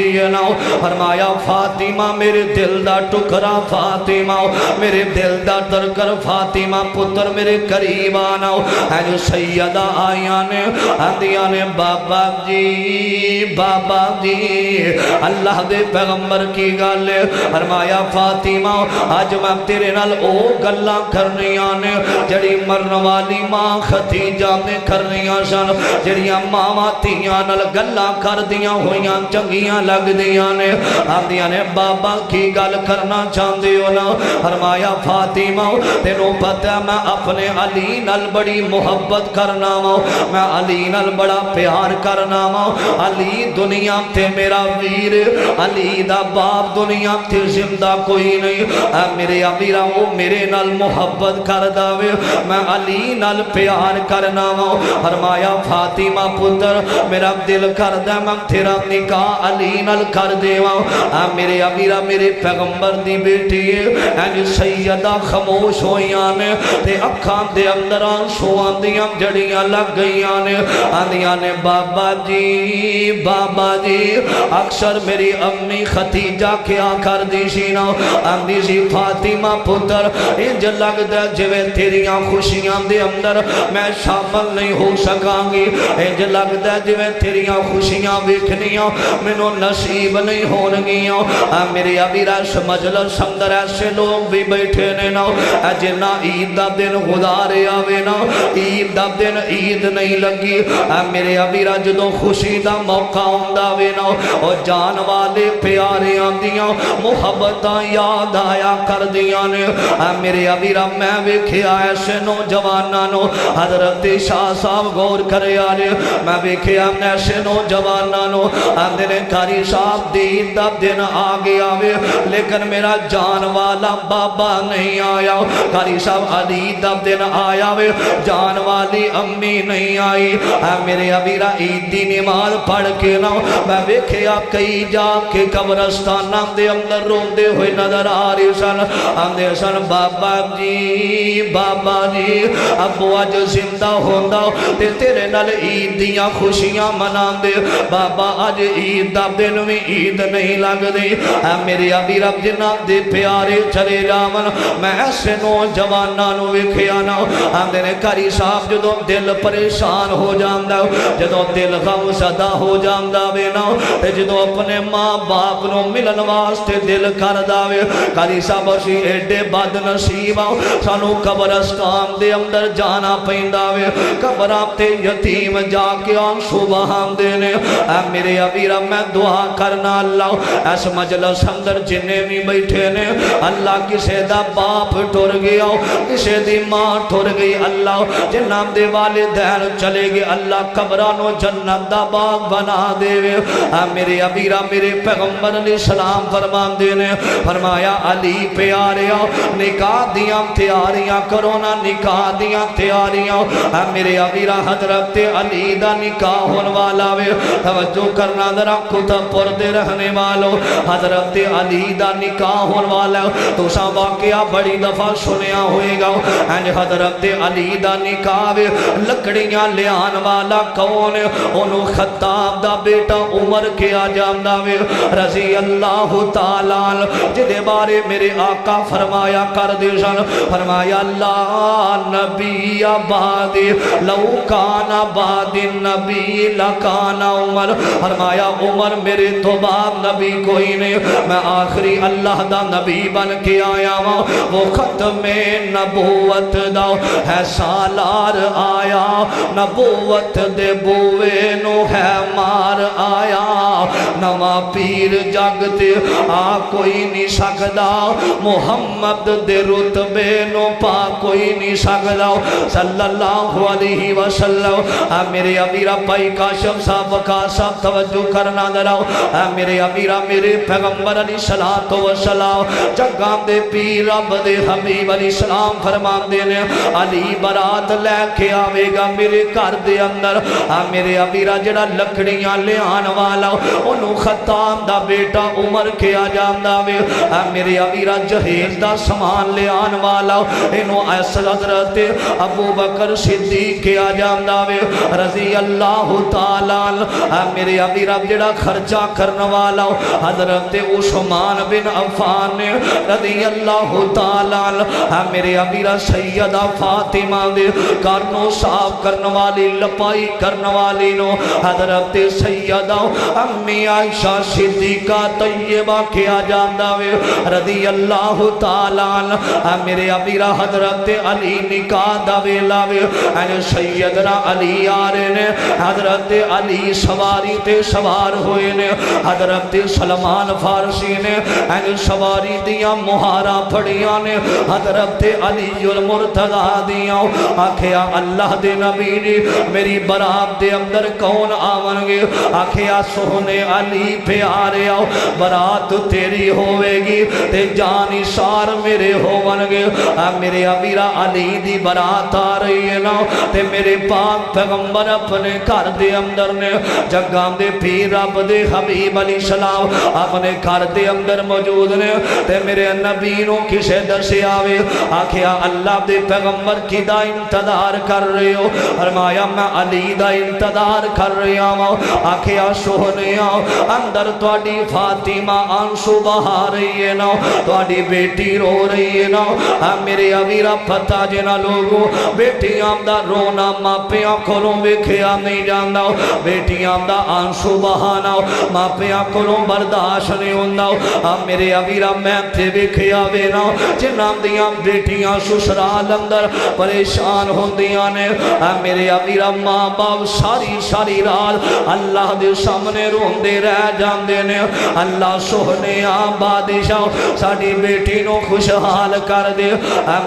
کی ہے نا فرمایا فاطمہ میرے دل دا ٹکڑا فاطمہ میرے دل دا درکر فاطمہ پتر میرے قریب آنا ہے جو سیدہ آئیاں نے آندیاں نے بابا جی اللہ دے پیغمبر کی گل فرمایا فاطمہ آج میں تیرے نال او گلاں کرنیاں نے جڑی مرن والی ماں ختیجہ نے کرنیاں سن جڑیاں ماواں تھیاں نال گلاں کر دیاں ہویاں چنگیاں لگ دیاں نے آندیاں نے بابا کی گل کرنا چاہندے ہو نا فرمایا فاطمہ تینوں پتہ میں اپنے علی نال بڑی محبت کرنا وا میں علی نال بڑا پیار کرنا وا علی دنیا تے میرا ویر علی دا باپ دنیا تے زندہ کوئی نہیں میرے امیرا وہ میرے نال محبت کر داوے میں علی نال پیار کرنا وا فرمایا فاطمہ پتر میرا دل کر دے میں تیرا نکاح علی نال کر دیواں میرے امیرا میرے پیغمبر دی بیٹی ہے سیدہ خاموش ہویاں نے تے اکھاں دے اندر آنسواں دیاں جڑیاں لگ گئیاں نے آندیاں نے بابا جی اکثر میری امی ختیجہ کیا کر دی سی نا آندی سی فاطمہ پتر انج لگدا جویں تیریاں خوشیاں دے اندر میں شامل نہیں ہو سکاں گی انج لگدا جویں تیریاں خوشیاں ویکھنیاں مینوں نصیب نہیں ہون گیاں میرے ابیرش مجلس اندر ایسے لوگ بھی بیٹھے نے نا جنہ عید دا دن گزارے آوے نا عید دا دن عید نہیں لگی میرے ابیرہ جدوں خوشی دا موقع ہوندا وے نا اور جان والے پیارے آندیاں محبتاں یاد آیا کر دیاں نے میرے ابیرہ میں ویکھیا ایسے نوجواناں نو حضرت شاہ صاحب غور کرے آلے میں ویکھیا ایسے نوجواناں نو آندے نے قاری صاحب دین دا دن آگے آوے لیکن میرا جان والا بابا نہیں آیا قاری صاحب علی دا دن آیا وے جان والی امی نہیں آئی میرے ابیرہ عید دی نماز پڑھ کے نا میں ویکھیا کئی جا کے قبرستاناں دے اندر روندے ہوئے نظر آ رہے سن آندے سن بابا جی ابو اج زندہ ہوندا تے تیرے نال عید دیاں خوشیاں مناندے بابا اج عید دا دن وی عید نہیں لگدی میرے ابی رب جنہ دے پیارے چلے جاون میں ایسے نوجواناں نو ویکھیا نا آندے نے قاری صاحب جدوں دل پریشان ہو جاندا جدوں دل غم زدہ ہو جاندا وے نا تے جدوں اپنے ماں باپ نو ملن واسطے دل کردا وے قاری صاحب اسی ایڈے بد نصیب سانو قبرستان دے اندر جانا پیندا وے قبراں تے یتیم جا کے آنسو بہاندے نے میرے ابیرہ میں دعا کرنا اللہ اس مجلس اندر جننے بھی بیٹھے نے اللہ کسے دا باپ ٹر گیا کسے دی ماں ٹر گئی اللہ جنہ دے والدین چلے گئے اللہ قبرانو جنت دا باغ بنا دے میرے ابیرہ میرے پیغمبر علیہ السلام فرمان دینے فرمایا علی پیاریا نکاح دیاں تیاریاں کرو نا نکاح دیاں تیاریاں میرے ابیرہ حضرت علی دا نکاح ہون والا وے توجہ کرنا ذرا کتب پردے رہنے والو حضرت علی دا نکاح ہون والا تو سا واقعہ بڑی دفعہ سنیا ہوئے گا حضرت علی دا نکاح وے لکڑیاں لیان والا کون انہوں خطاب دا بیٹا عمر کیا جامدہ وے رضی اللہ تعالیٰ جدے بارے میرے آقا فرمایا کر دیشن فرمایا اللہ نبی آبادی لو کان آبادی نبی لکان عمر فرمایا عمر میرے تو بعد نبی کوئی نہیں میں آخری اللہ دا نبی بن کے آیا وہ ختم نبوت دا ہے سالار آیا نبوت دے بوے نو ہے مار آیا نوا پیر جگتے آ کوئی نہیں سکدا محمد دے رتبے نو پا کوئی نہیں سکدا صلی اللہ علیہ وسلم میرے امیرہ بھائی کاشم صاحب کا صاحب توجہ کرنا دلاؤ میرے امیرہ میرے پیغمبر علیہ السلام جگام دے پیر رب دے حبیب علیہ السلام فرمان دینے علی برات لے کے آوے گا میرے گھر دے اندر میرے امیرہ جڑا لکڑیاں لے آن والا انہوں خطاب دا بیٹا عمر کیا جاندا وے میرے امیرا جہیز دا سامان لے آن والا انہوں ایسا حضرت ابو بکر صدیق کیا جاندا وے رضی اللہ تعالیٰ میرے امیرا جڑا خرچہ کرنے والا حضرت عثمان بن عفان رضی اللہ تعالیٰ میرے امیرا سیدہ فاطمہ دے کرنو صاف کرنے والی لپائی کرنے والی نو حضرت سیدہ امی عائشہ صدیقہ طیبہ کیا جاندا وے رضی اللہ تعالیٰ میرے امیرا حضرت علی نکاح دا ویلا وے سیدنا علی آرے نے حضرت علی سواری تے سوار ہوئے نے حضرت سلمان فارسی نے سواری دیا مہارا پھڑیاں نے حضرت علی المرتضی دیا آکھیا اللہ دے نبی نے میری برات دے اندر کون آون گے آکھیا سونے علی پیارے آؤ برات تیری ہوئے گی تے جانی سار میرے ہون گے میرے امیرا علی دی برات آ رہی ہے نا تے میرے پاک پیغمبر اپنے گھر دے اندر نے جگام دے پیر رب دے حبیب علیہ السلام اپنے گھر دے اندر موجود نے تے میرے نبی نو کسے دسے آوے آکھیا اللہ دے پیغمبر کی دا انتظار کر رہے ہو فرمایا میں علی دا انتظار کر رہے ہوں آکھیا سونے آؤ اندر تواڈی فاطمہ آنسو بہا رہی ہے نا تواڈی بیٹی رو رہی ہے نا میرے امیرا پتہ جنا لوگوں بیٹیاں دا رونا ماپیاں کھولوں ویکھیا نہیں جاندا بیٹیاں دا آنسو بہانا ماپیاں کھولوں برداشت نہیں ہوندا میرے امیرا میں تے ویکھیا وینا جنہاں دیاں بیٹیاں سسرال اندر پریشان ہوندیاں نے میرے امیرا ماں باپ ساری رات اللہ دے سامنے روندے رہ جاندے نے اللہ سوہنے بادشاہ ساڑی بیٹی نو خوشحال کر دے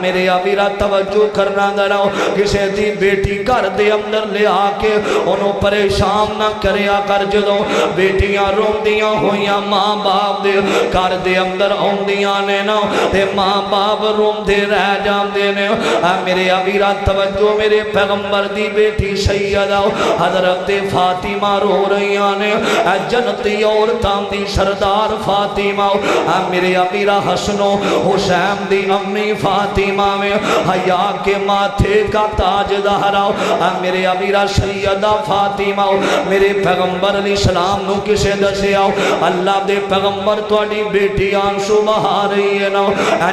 میرے امیرا توجہ کرنا دراؤ کسے دی بیٹی کر دے اندر لے آکے انہوں پریشان نہ کریا کر جدوں بیٹیاں روندیاں ہویاں ماں باپ دے کر دے اندر ہوندیاں نے نا تے ماں باپ روندے رہ جاندے نے میرے امیرا توجہ میرے پیغمبر دی بیٹی سیدہ حضرت فاطمہ رو رہیاں نے جنتی عورتاں دی سردار فاطمہ میرے امیرا حسن و حسین دی امی فاطمہ میں حیا کے ماتھے کا تاج دہراؤ میرے امیرا سیدہ فاطمہ میرے پیغمبر علیہ السلام نو کسے دسے آؤ اللہ دے پیغمبر تواڈی بیٹی آنسو بہا رہی ہے نا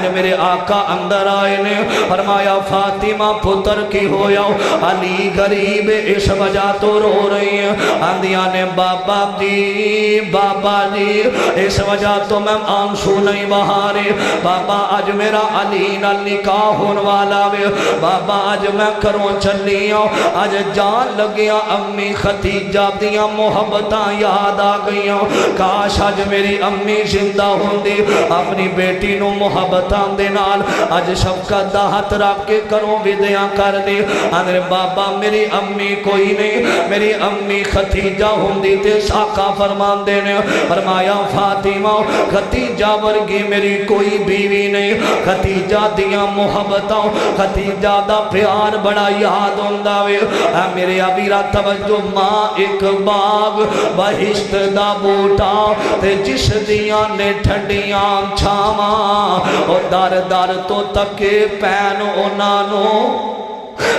میرے آقا اندر آئے نے فرمایا فاطمہ پتر کی ہویا علی غریب اس وجہ تو رو رہی ہیں آندیاں نے بابا جی اس وجہ تو میں آنسو نہیں بہا رہے بابا آج میرا علی نال نکاح ہون والا وے بابا آج میں کروں چلی ہوں آج جان لگیا امی ختیجہ دیا محبتاں یاد آ گئی ہوں کاش آج میری امی زندہ ہوں دی اپنی بیٹی نو محبتاں دے نال آج شفقت دا ہاتھ رکھ کے کروں ودیاں کر دے اندر بابا میری امی کوئی نہیں میری امی ختیجہ ہوں دی تے ساقہ فرمان دینے فرمایا فاطمہ ختیجہ ورگی میری کوئی بیوی نہیں ختیجہ دیا محبتوں ختیجہ دا پیار بڑا یاد ہوندہ وے میرے ابیرہ توجہ ماں ایک باغ بہشت دا بوٹا تے جس دیاں نے ٹھنڈیاں چھاواں اور دار تو تکے پین انانو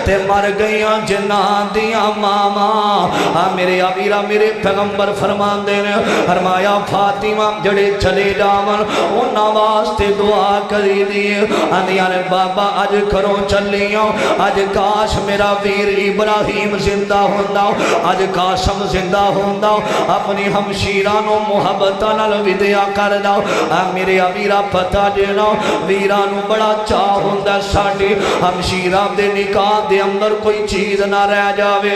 تے مر گئیاں جنان دیا ماما میرے امیرہ میرے پیغمبر فرمان دینے فرمایا فاطمہ جڑے چلے جاون انہاں واسطے دعا کری دیئے اندیاں نے بابا اج کروں چلیاں اج کاش میرا ویر ابراہیم زندہ ہوندہ اج قاسم زندہ ہوندہ اپنی ہمشیرانوں محبتاں ودیا کر دا میرے امیرہ پتہ دینا ویرانوں بڑا چاہ ہوندہ ساڑی ہمشیرہ دے نکاح دے اندر کوئی چیز نہ رہ جاوے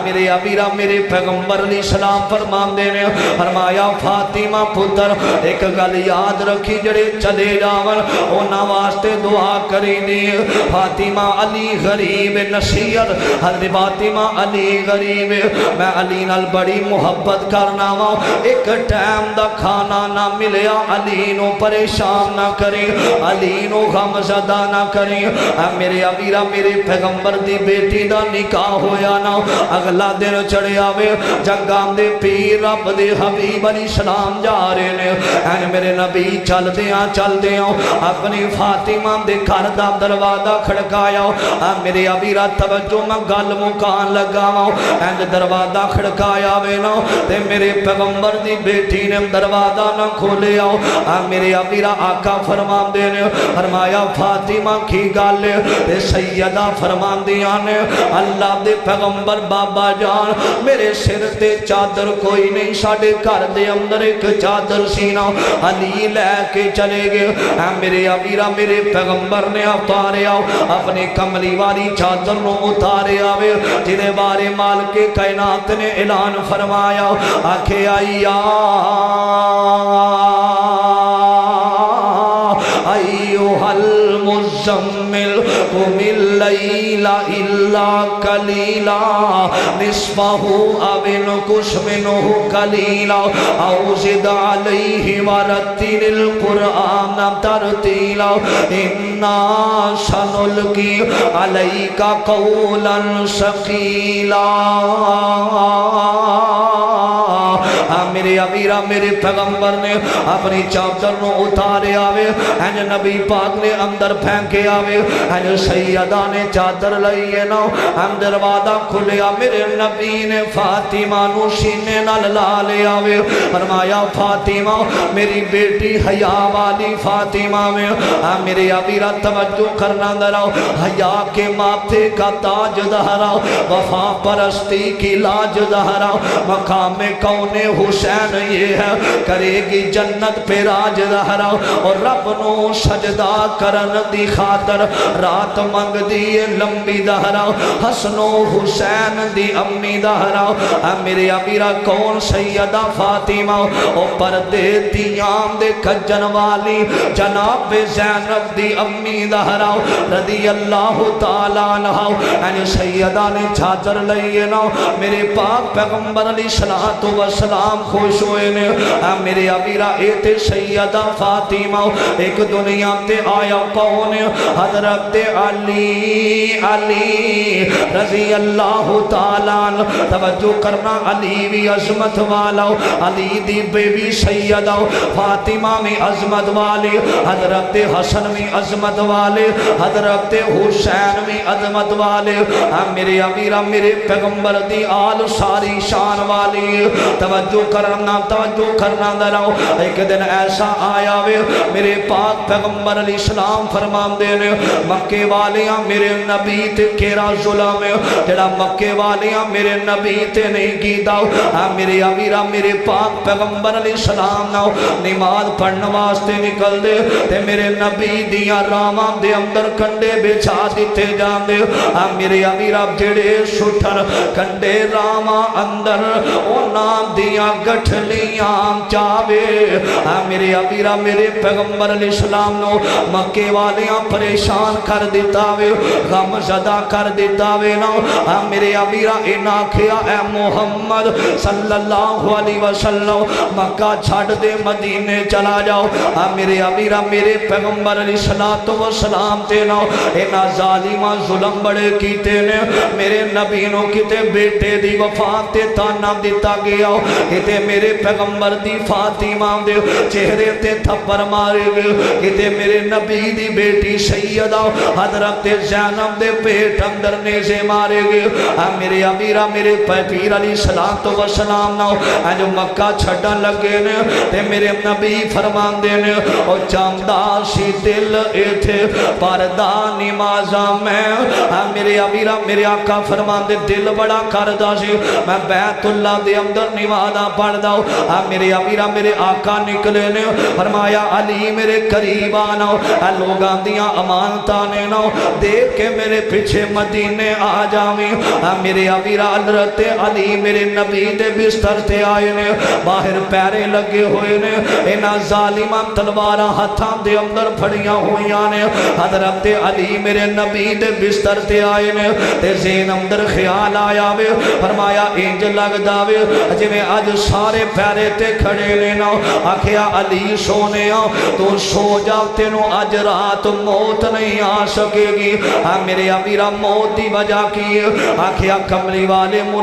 میرے امیرہ میرے پیغمبر علیہ السلام فرمان دینے فرمایا فاطمہ پتر ایک گل یاد رکھی جڑے چلے جاون انہاں واسطے دعا کری دیئے فاطمہ علی غریب نصیحت حضرت فاطمہ علی غریب میں علی نال بڑی محبت کرنا وا ایک ٹائم دا کھانا نہ ملیا علی نو پریشان نہ کریں علی نو غم زدہ نہ کریں میرے امیرہ میرے پیغمبر پیغمبر دی بیٹی دا نکاح ہویا نا اگلا دن چڑھیا وے جگاں دے پیر رب دے حبیب علیہ السلام جا رہے نے این میرے نبی چل دیاں اپنی فاطمہ دے گھر دا دروازہ کھڑکایا میرے ابیرا توجہ میں گل مکان لگا این دروازہ کھڑکایا وے نا تے میرے پیغمبر دی بیٹی نے دروازہ نہ کھولیا میرے ابیرا آقا فرمان دے نے فرمایا فاطمہ کی گل تے سیدہ فرمان دیاں نے اللہ دے پیغمبر بابا جان میرے سر تے چادر کوئی نہیں ساڑے گھر دے اندر ایک چادر سینا علی لے کے چلے گئے میرے ابیرا میرے پیغمبر نے اتارے اپنے کملی والی چادر نو اتارے آوے جنہیں بارے مالک کائنات نے اعلان فرمایا آکھے آئیا ایوہ المزمل قم اللیل الا قلیلا نصفہ او انقص منہ قلیلا او زد علیہ ورتل القرآن ترتیلا انا سنلقی علیک قولا ثقیلا میرے ابیرا میرے پیغمبر نے اپنی چادر نو اتارے آوے این نبی پاک نے اندر پھینکے آوے این سیدہ نے چادر لئیے نو اندر وعدہ کھلیا میرے نبی نے فاطمہ نو سینے نال لالے آوے فرمایا فاطمہ میری بیٹی حیا والی فاطمہ میں میرے ابیرا توجہ کرنا دراؤ حیا کے ماتھے کا تاج دہراؤ وفا پرستی کی لاج دہراؤ مقام کون حسین یہ ہے کرے گی جنت پہ راج دہراؤ اور رب نو سجدہ کرن دی خاطر رات منگ دیئے لمبی دہراؤ حسن و حسین دی امی دہراؤ میرے ابیرا کون سیدہ فاطمہ او پردے دیام دے کجن والی جناب زینب دی امی دہراؤ رضی اللہ تعالیٰ عنہ سیدہ نے چادر لئیے نا میرے پاک پیغمبر علیہ السلام خوش ہوئے نے میرے ابیرا ایتے سیدہ فاطمہ ایک دنیا تے آیا کون حضرت علی رضی اللہ تعالیٰ توجہ کرنا علی بھی عظمت والا علی دی بیوی سیدہ فاطمہ میں عظمت والی حضرت حسن میں عظمت والے حضرت حسین میں عظمت والے میرے ابیرا میرے پیغمبر دی آل ساری شان والی توجہ کرنا دراؤ ایک دن ایسا آیا وے میرے پاک پیغمبر علیہ السلام فرمان دینے مکے والیاں میرے نبی تے کیرا ظلم ہے جڑا مکے والیاں میرے نبی تے نہیں کی داؤ میرے ابیرا میرے پاک پیغمبر علیہ السلام ناؤ نماز پڑھنے واسطے نکل دے تے میرے نبی دیاں رامان دے اندر کنڈے بچھا دیتے جان دے میرے ابیرا جڑے سٹھر کنڈے رامان اندر او نام دیاں گٹھلیاں چاوے میرے ابیرا میرے پیغمبر علیہ السلام نو مکے والیاں پریشان کر دیتا وے غم زدہ کر دیتا وے نا میرے ابیرا اینا کھیا اے محمد صلی اللہ علیہ وسلم مکہ چھاڑ دے مدینے چلا جاؤ میرے ابیرا میرے پیغمبر علیہ السلام تے نا اینا ظالمہ ظلم بڑے کیتے نے میرے نبی نو کتے بیٹے دی وفات تے تانا دیتا گیا کتے میرے پیغمبر دی فاطمہ دے چہرے تے تھپر مارے گئے کتے میرے نبی دی بیٹی سیدہ حضرت زینب دے پیٹ اندر نیزے مارے گئے میرے ابیرا میرے پیر علیہ السلام ناؤ جو مکہ چھڑا لگے نے تے میرے نبی فرمان دینے او چاندہ سی دل ایتھے پردہ نمازہ میں میرے ابیرا میرے آقا فرمان دے دل بڑا کردہ سی میں بیت اللہ دے اندر نمازہ پڑھ داؤ میرے ابیرا میرے آقا نکلے نے فرمایا علی میرے قریب آناؤ لوگاں دیاں امانتانے ناؤ دیکھ کے میرے پیچھے مدینے آ جاویں میرے ابیرا حضرت علی میرے نبی دے بستر تے آئے نے باہر پیرے لگے ہوئے نے اینا ظالمہ تلوارہ ہتھاں دے اندر پھڑیاں ہوئیاں نے حضرت علی میرے نبی دے بستر تے آئے نے تے زین اندر خیال آیا وے فرمایا انج لگ داوے جی میں آج سارے پیرے تے کھڑے لینا آکھیا علی سونے تو سو جا تینوں اج رات موت نہیں آ سکے گی میرے امیرہ موت دی وجہ کی آکھیا کملی والے